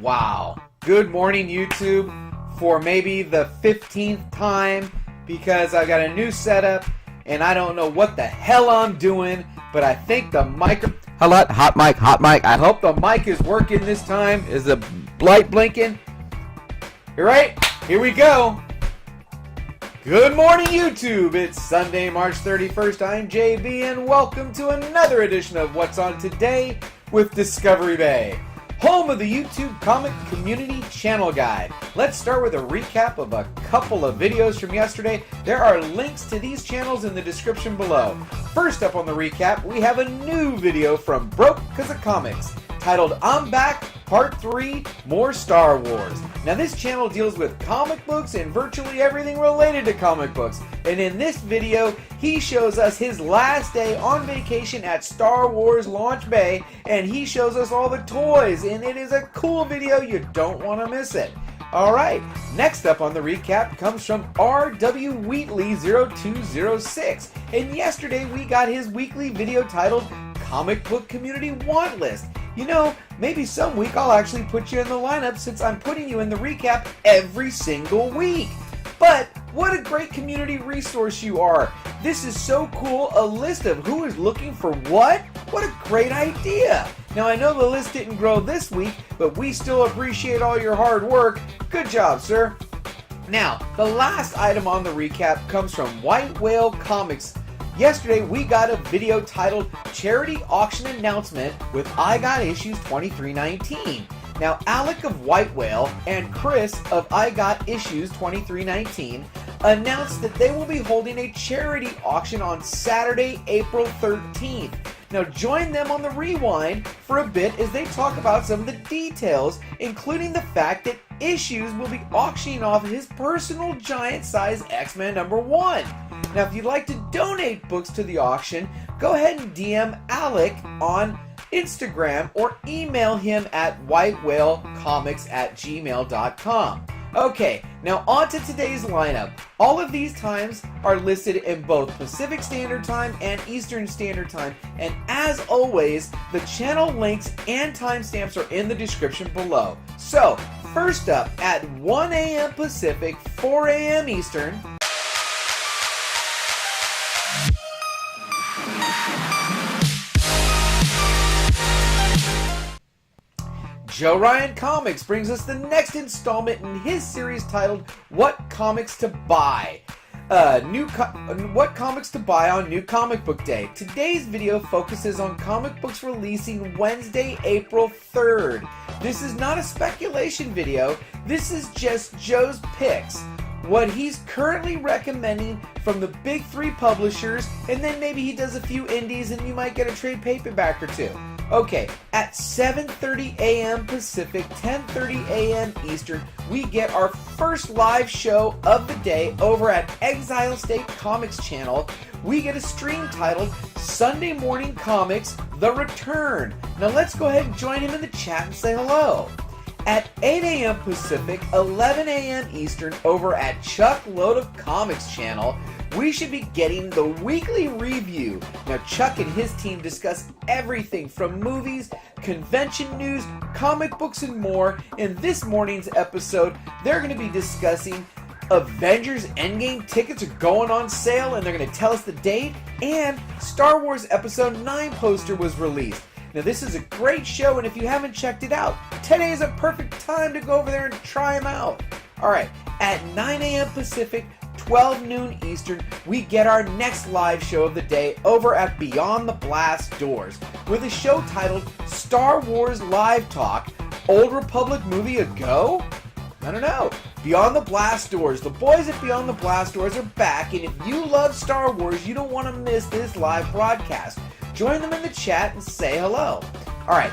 Wow. Good morning, YouTube, for maybe the 15th time, because I got a new setup and I don't know what the hell I'm doing, but I think the Hello, hot mic. I hope the mic is working this time. Is the light blinking? You're right. Here we go. Good morning, YouTube. It's Sunday, March 31st. I'm JB, and welcome to another edition of What's On Today with Discovery Bay, home of the YouTube Comic Community Channel Guide. Let's start with a recap of a couple of videos from yesterday. There are links to these channels in the description below. First up on the recap, we have a new video from CuzofComics titled I'm Back, Part 3, More Star Wars. Now this channel deals with comic books and virtually everything related to comic books. And in this video, he shows us his last day on vacation at Star Wars Launch Bay, and he shows us all the toys, and it is a cool video. You don't want to miss it. Alright, next up on the recap comes from R.W. Wheatley 0206. And yesterday we got his weekly video titled Comic Book Community Want List. You know, maybe some week I'll actually put you in the lineup, since I'm putting you in the recap every single week. But what a great community resource you are. This is so cool, a list of who is looking for what? What a great idea. Now I know the list didn't grow this week, but we still appreciate all your hard work. Good job, sir. Now, the last item on the recap comes from White Whale Comics. Yesterday, we got a video titled Charity Auction Announcement with I Got Issues 2319. Now, Alec of White Whale and Chris of I Got Issues 2319 announced that they will be holding a charity auction on Saturday, April 13th. Now, join them on the rewind for a bit as they talk about some of the details, including the fact that Issues will be auctioning off his personal giant-size X-Men #1. Now, if you'd like to donate books to the auction, go ahead and DM Alec on Instagram or email him at whitewhalecomics@gmail.com. Okay, now on to today's lineup. All of these times are listed in both Pacific Standard Time and Eastern Standard Time, and as always, the channel links and timestamps are in the description below. So, first up, at 1 a.m. Pacific, 4 a.m. Eastern, Joe Ryan Comics brings us the next installment in his series titled What Comics to Buy? What comics to buy on New Comic Book Day. Today's video focuses on comic books releasing Wednesday, April 3rd. This is not a speculation video. This is just Joe's picks. What he's currently recommending from the big three publishers, and then maybe he does a few indies and you might get a trade paperback or two. Okay, at 7:30 a.m. Pacific, 10:30 a.m. Eastern, we get our first live show of the day over at Exilestate Comics channel. We get a stream titled Sunday Morning Comics, The Return. Now let's go ahead and join him in the chat and say hello. At 8 a.m. Pacific, 11 a.m. Eastern, over at Chuck Load of Comics channel, we should be getting the weekly review. Now, Chuck and his team discuss everything from movies, convention news, comic books, and more. In this morning's episode, they're going to be discussing Avengers Endgame tickets are going on sale, and they're going to tell us the date, and Star Wars Episode 9 poster was released. Now, this is a great show, and if you haven't checked it out, today is a perfect time to go over there and try them out. Alright, at 9 a.m. Pacific, 12 noon Eastern, we get our next live show of the day over at Beyond the Blast Doors with a show titled Star Wars Live Talk. Old Republic movie a go? I don't know. Beyond the Blast Doors. The boys at Beyond the Blast Doors are back, and if you love Star Wars, you don't want to miss this live broadcast. Join them in the chat and say hello. Alright,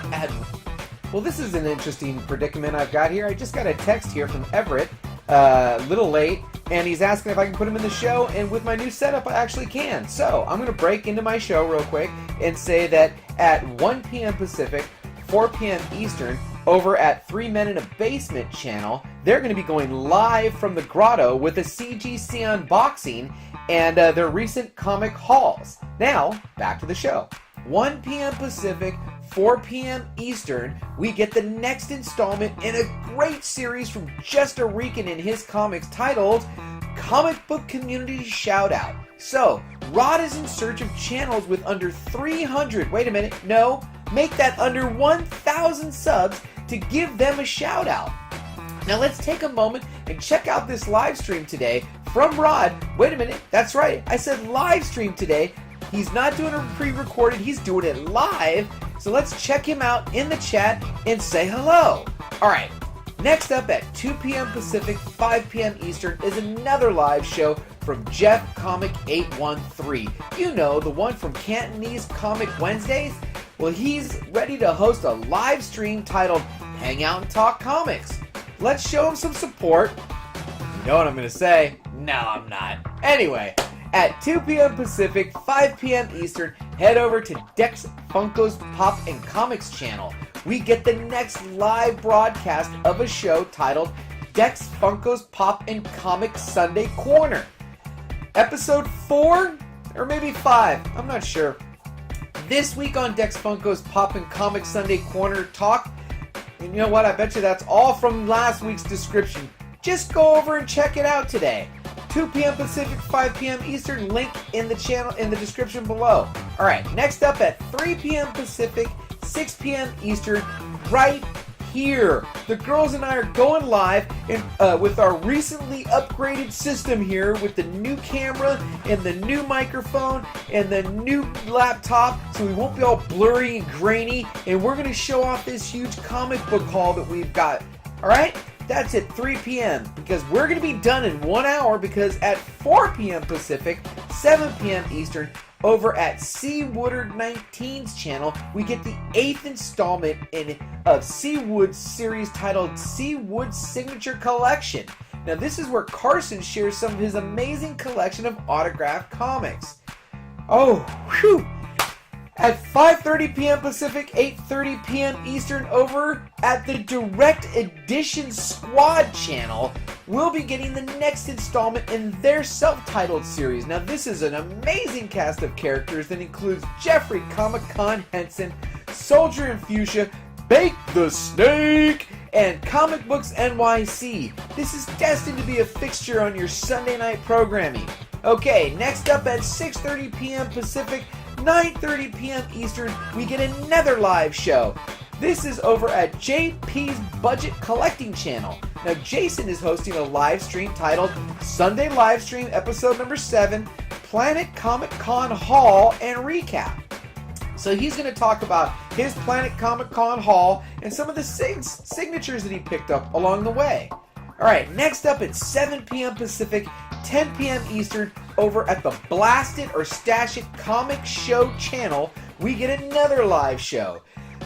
well, this is an interesting predicament I've got here. I just got a text here from Everett, a little late, and he's asking if I can put him in the show, and with my new setup, I actually can. So, I'm going to break into my show real quick and say that at 1 p.m. Pacific, 4 p.m. Eastern, over at 3 Men in a Basement channel, they're going to be going live from the Grotto with a CGC unboxing and their recent comic hauls. Now, back to the show. 1 p.m. Pacific, 4 p.m. Eastern, we get the next installment in a great series from Jester Rican and his comics titled Comic Book Community Shoutout. So, Rod is in search of channels with under 300, make that under 1,000 subs to give them a shout out. Now let's take a moment and check out this live stream today from Rod. That's right, I said live stream today. He's not doing it pre-recorded, he's doing it live. So let's check him out in the chat and say hello. Alright, next up at 2 p.m. Pacific, 5 p.m. Eastern is another live show from Jeff Comic 813. You know, the one from Cantonese Comic Wednesdays? Well, he's ready to host a live stream titled Hang Out and Talk Comics. Let's show him some support. You know what I'm going to say? No, I'm not. Anyway, at 2 p.m. Pacific, 5 p.m. Eastern, head over to DexFunko's Pop and Comics channel. We get the next live broadcast of a show titled DexFunko's Pop and Comics Sunday Corner. Episode 4? Or maybe 5, I'm not sure. This week on DexFunko's Pop and Comics Sunday Corner Talk, and you know what, I bet you that's all from last week's description. Just go over and check it out today. 2 p.m. Pacific, 5 p.m. Eastern, link in the channel in the description below. Alright, next up at 3 p.m. Pacific, 6 p.m. Eastern, right here. The girls and I are going live with our recently upgraded system here with the new camera and the new microphone and the new laptop, so we won't be all blurry and grainy, and we're going to show off this huge comic book haul that we've got. Alright? That's at 3 p.m. because we're going to be done in 1 hour, because at 4 p.m. Pacific, 7 p.m. Eastern, over at C. Woodard 19's channel, we get the 8th installment of C. Wood's series titled C. Wood's Signature Collection. Now this is where Carson shares some of his amazing collection of autographed comics. Oh, whew! At 5:30 p.m. Pacific, 8:30 p.m. Eastern, over at the Direct Edition Squad channel, we'll be getting the next installment in their self-titled series. Now this is an amazing cast of characters that includes Jeffrey Comic-Con Henson, Soldier and Fuchsia, Bake the Snake, and Comic Books NYC. This is destined to be a fixture on your Sunday night programming. Okay, next up at 6:30 p.m. Pacific, 9:30 p.m. Eastern, we get another live show. This is over at JP's Budget Collecting channel. Now Jason is hosting a live stream titled Sunday Livestream Episode Number 7, Planet Comic Con Haul and Recap. So he's going to talk about his Planet Comic Con haul and some of the signatures that he picked up along the way. Alright, next up at 7 p.m. Pacific, 10 p.m. Eastern, over at the Blast It or Stash It Comic Show channel, we get another live show.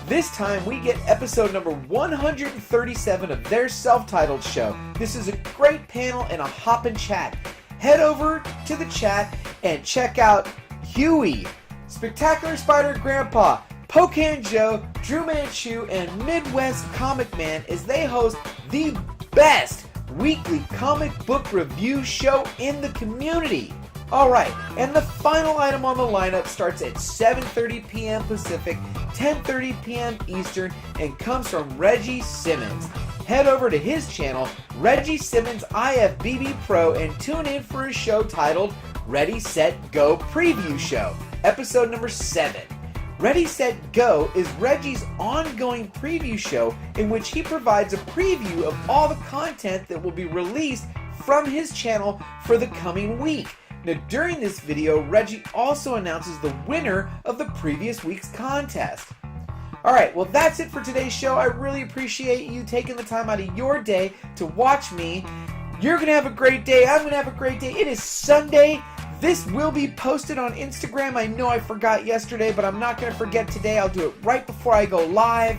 This time we get episode number 137 of their self-titled show. This is a great panel and a hoppin' chat. Head over to the chat and check out Huey, Spectacular Spider Grandpa, Pocan Joe, Drew Manchu, and Midwest Comic Man as they host the best weekly comic book review show in the community. Alright, and the final item on the lineup starts at 7:30 p.m. Pacific, 10:30 p.m. Eastern, and comes from Reggie Simmons. Head over to his channel, Reggie Simmons IFBB Pro, and tune in for a show titled Ready, Set, Go Preview Show, episode number 7. Ready, Set, Go is Reggie's ongoing preview show in which he provides a preview of all the content that will be released from his channel for the coming week. Now, during this video, Reggie also announces the winner of the previous week's contest. Alright, well that's it for today's show. I really appreciate you taking the time out of your day to watch me. You're going to have a great day. I'm going to have a great day. It is Sunday. This will be posted on Instagram. I know I forgot yesterday, but I'm not going to forget today. I'll do it right before I go live.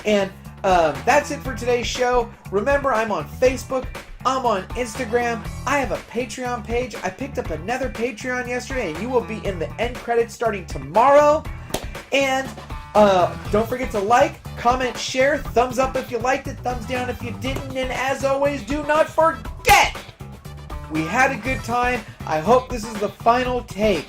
And that's it for today's show. Remember, I'm on Facebook. I'm on Instagram. I have a Patreon page. I picked up another Patreon yesterday, and you will be in the end credits starting tomorrow. And don't forget to like, comment, share, thumbs up if you liked it, thumbs down if you didn't, and as always, do not forget, we had a good time. I hope this is the final take.